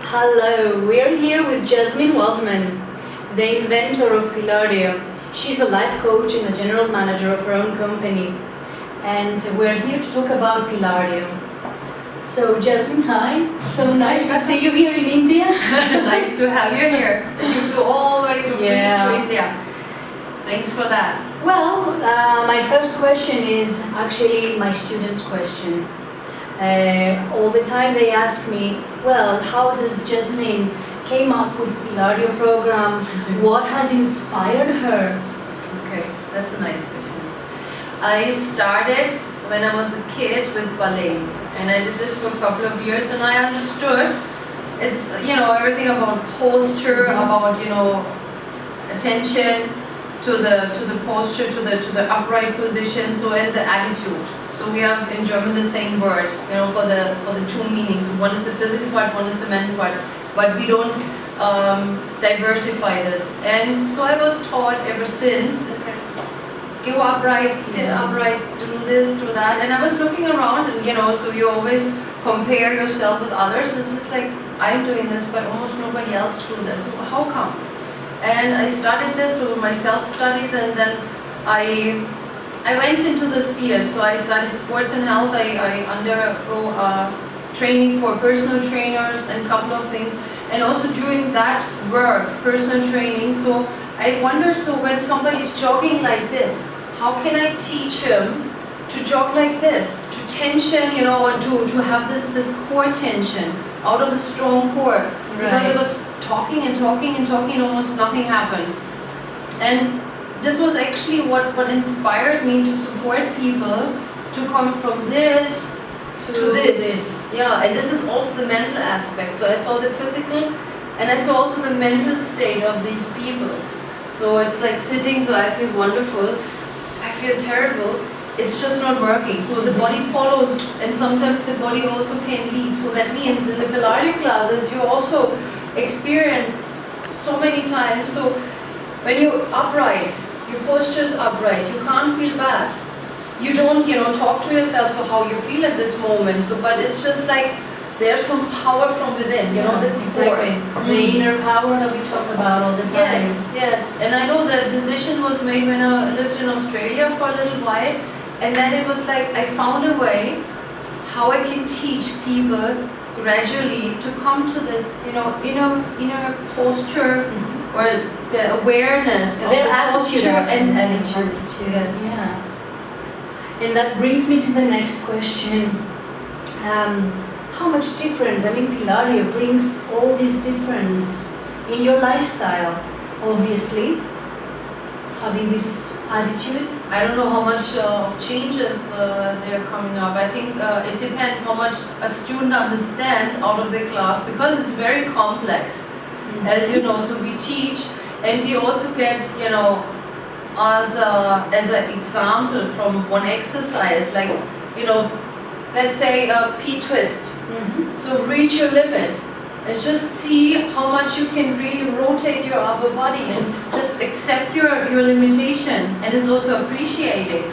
Hello, we're here with Jasmine Waldman, the inventor of Pilario. She's a life coach and a general manager of her own company. And we're here to talk about Pilario. So Jasmine, hi. So nice to see you here in India. Nice to have you here. You flew all the way from Greece Yeah. to India. Thanks for that. Well, my first question is actually my students' question. All the time they ask me, well, how does Jasmine came up with Pilario program? What has inspired her? Okay, that's a nice question. I started when I was a kid with ballet, and I did this for a couple of years, and I understood it's everything about posture, about attention to the posture, to the upright position, so and the attitude. So we have in German the same word, for the two meanings. One is the physical part, one is the mental part, but we don't diversify this. And so I was taught ever since, it's like, go upright, sit upright, do this, do that. And I was looking around, and so you always compare yourself with others. It's just like, I'm doing this, but almost nobody else do this. So how come? And I started this with my self-studies, and then I went into this field. So I studied sports and health. I undergo training for personal trainers and a couple of things. And also during that work, personal training, so I wonder, so when somebody's jogging like this, how can I teach him to jog like this, to tension, or to have this core tension out of a strong core? Because it was talking and talking and talking, almost nothing happened. And this was actually what inspired me to support people to come from this to this. Yeah, and this is also the mental aspect. So I saw the physical, and I saw also the mental state of these people. So it's like sitting, so I feel wonderful, I feel terrible, it's just not working. So the body follows, and sometimes the body also can lead. So that means in the Pilario classes, you also experience so many times. So when you're upright, your posture is upright, you can't feel bad. You don't, talk to yourself, so how you feel at this moment. So, but it's just like there's some power from within, the core. Exactly. The inner power that we talk about all the time. Yes. And I know the decision was made when I lived in Australia for a little while, and then it was like I found a way how I can teach people gradually to come to this, inner posture, or the awareness of Their the attitude posture and actually. attitude. Yes. Yeah. And that brings me to the next question. How much difference, Pilario brings all this difference in your lifestyle, obviously, having this attitude. I don't know how much of changes they're coming up. I think it depends how much a student understands out of the class, because it's very complex, as you know. So we teach, and we also get, as an example from one exercise, like, let's say a P-twist. So reach your limit and just see how much you can really rotate your upper body, and just accept your limitation, and it's also appreciating.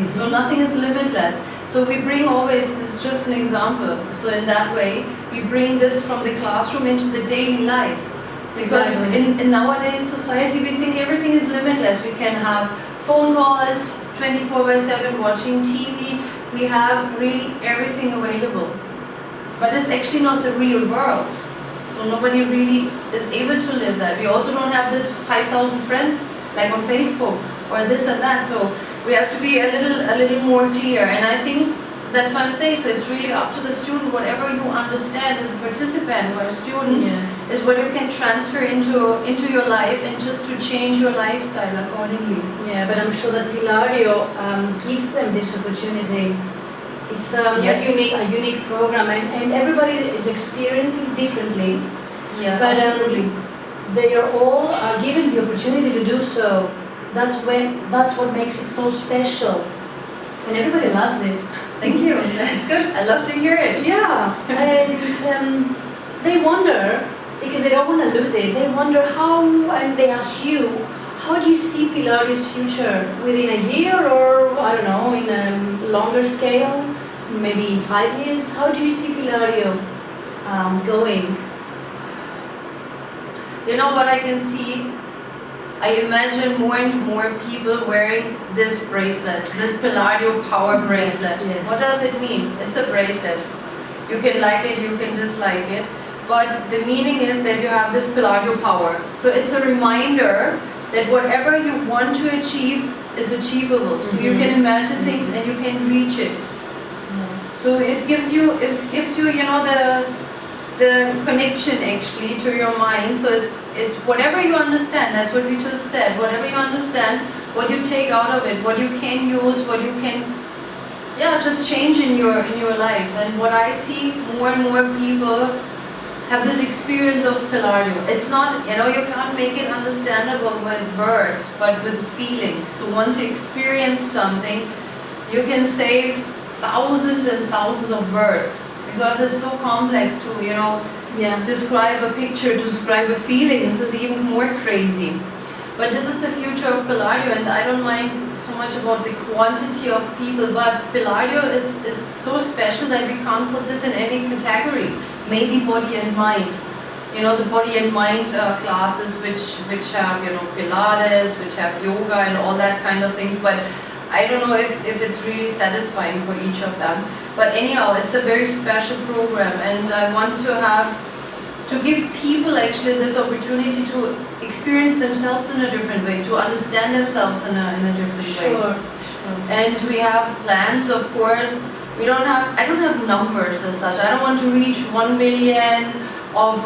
So nothing is limitless. So we bring always, it's just an example. So in that way, we bring this from the classroom into the daily life. Because in nowadays society, we think everything is limitless. We can have phone calls 24/7, watching TV. We have really everything available. But it's actually not the real world. So nobody really is able to live that. We also don't have this 5,000 friends like on Facebook or this and that. So we have to be a little more clear. And I think that's what I'm saying. So it's really up to the student. Whatever you understand as a participant or a student is what you can transfer into your life, and just to change your lifestyle accordingly. Yeah, but I'm sure that Pilario gives them this opportunity. It's a unique program, and everybody is experiencing differently. Yeah, but absolutely. They are all given the opportunity to do so. That's what makes it so special, and everybody loves it. Thank you. That's good. I love to hear it. Yeah, and they wonder, because they don't want to lose it. They wonder how, and they ask you, how do you see Pilario's future within a year, or I don't know, in a longer scale, maybe in 5 years? How do you see Pilario going? You know what I can see? I imagine more and more people wearing this bracelet, this Pilario power bracelet. Yes. What does it mean? It's a bracelet. You can like it, you can dislike it, but the meaning is that you have this Pilario power. So it's a reminder that whatever you want to achieve is achievable. So you can imagine things and you can reach it. So it gives you, you know, the connection actually to your mind. So it's whatever you understand. That's what we just said. Whatever you understand, what you take out of it, what you can use, what you can, just change in your life. And what I see, more and more people have this experience of Pilario. It's not, you know, you can't make it understandable with words, but with feeling. So once you experience something, you can save thousands and thousands of words, because it's so complex to, you know, describe a picture, describe a feeling. This is even more crazy. But this is the future of Pilario, and I don't mind so much about the quantity of people, but Pilario is so special that we can't put this in any category. Maybe body and mind. You know, the body and mind classes which have, you know, Pilates, which have yoga and all that kind of things, but I don't know if it's really satisfying for each of them. But anyhow, it's a very special program, and I want to give people actually this opportunity to experience themselves in a different way, to understand themselves in a different way. Sure. And we have plans, of course. I don't have numbers as such. I don't want to reach 1 million of,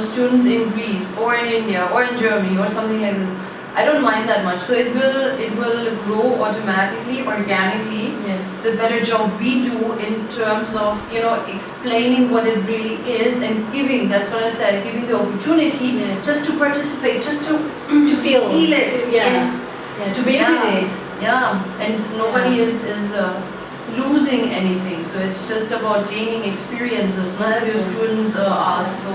students in Greece or in India or in Germany or something like this. I don't mind that much. So it will grow automatically, organically. Yes. The better job we do in terms of, you know, explaining what it really is and giving, that's what I said, giving the opportunity just to participate, just to feel it. Yes. Yeah, to be with it. Yeah, and nobody is losing anything. So it's just about gaining experiences, as your students ask. So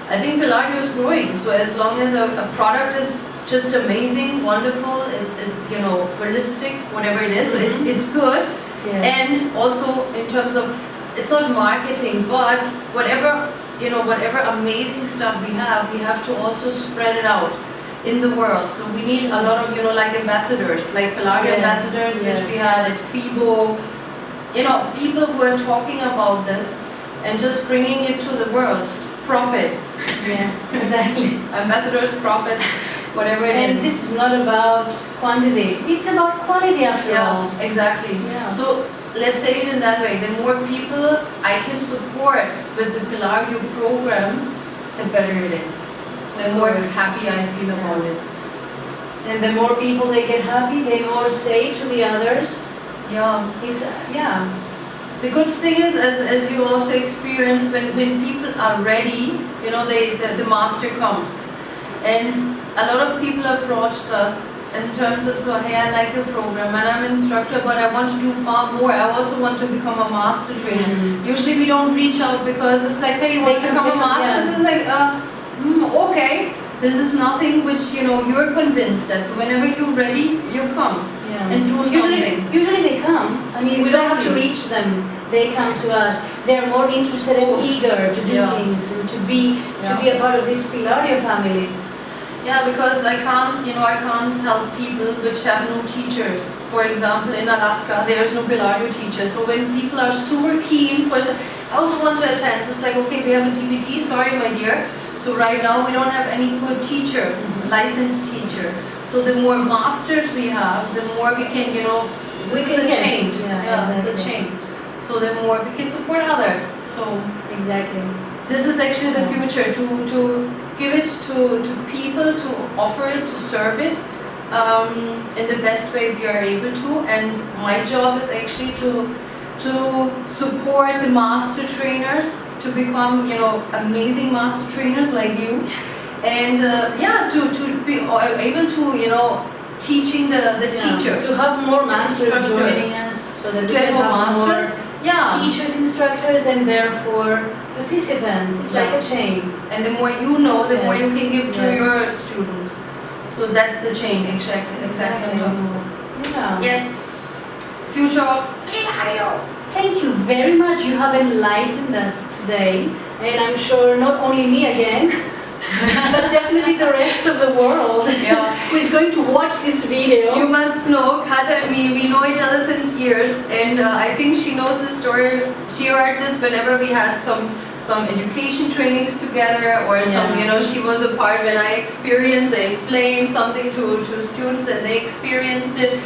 I think Pilario is growing. So as long as a product is just amazing, wonderful, it's you know, realistic, whatever it is. So it's good. Yes. And also in terms of, it's not marketing, but whatever amazing stuff we have to also spread it out in the world. So we need a lot of, you know, like ambassadors, like Pilario ambassadors, which we had at FIBO. You know, people who are talking about this and just bringing it to the world. Prophets. Yeah, exactly. Ambassadors, prophets, whatever it is. And this is not about quantity, it's about quality after all. Exactly. Yeah. So let's say it in that way. The more people I can support with the Pilario program, the better it is. The more happy I feel about it. And the more people they get happy, they more say to the others. Yeah. The good thing is, as you also experience, when people are ready, you know, the master comes. And a lot of people approached us in terms of, so hey, I like your program and I'm an instructor, but I want to do far more. I also want to become a master trainer. Usually we don't reach out because it's like, hey, you want to become a master? So it's like, okay. This is nothing which, you know, you're convinced that. So whenever you're ready, you come and do something. Usually they come. I mean, we don't have to reach them. They come to us. They're more interested and eager to do things and to be a part of this Pilario family. Yeah, because I can't help people which have no teachers. For example, in Alaska, there is no Pilario teacher. So when people are super keen for, I also want to attend. So it's like, okay, we have a DVD. Sorry, my dear. So right now we don't have any good teacher, licensed teacher. So the more masters we have, the more we can, you know, this is a chain. Yeah, it's a chain. So the more we can support others. So exactly. This is actually the future, to give it to people, to offer it, to serve it in the best way we are able to. And my job is actually to support the master trainers to become, you know, amazing master trainers like you, and to be able to, you know, teaching the teachers, to have more masters joining us, so that we can have more teachers, instructors, and therefore participants. It's like a chain. And the more you know, the more you can give to your students. So that's the chain, exactly. Yeah. Yes. Future of Pilario. Thank you very much. You have enlightened us today, and I'm sure not only me again, but definitely the rest of the world Yeah. who is going to watch this video. You must know, Katja and me, we know each other since years, and I think she knows this story. She heard this whenever we had some education trainings together, or some, she was a part when I experienced, I explained something to students and they experienced it.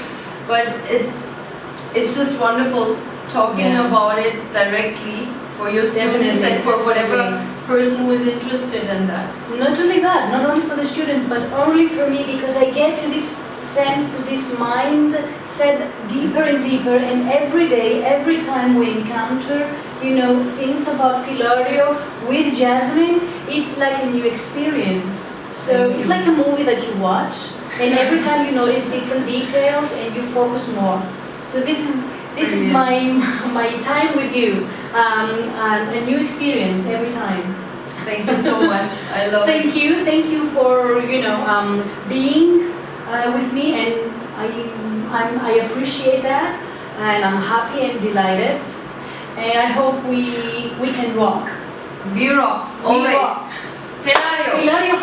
But it's just wonderful talking about it directly for your students and for whatever person who is interested in that. Not only that, not only for the students, but only for me, because I get to this sense, to this mindset deeper and deeper, and every day, every time we encounter, things about Pilario with Jasmine, it's like a new experience. So it's like a movie that you watch, and every time you notice different details and you focus more. So this is my time with you, a new experience every time. Thank you so much. I love it. Thank you for being with me, and I appreciate that, and I'm happy and delighted, and I hope we can rock. We rock, always. Pilario. Pilario,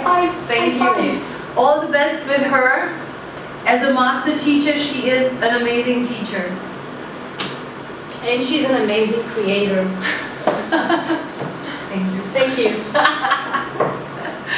five. Thank you. All the best with her. As a master teacher, she is an amazing teacher. And she's an amazing creator. Thank you. Thank you.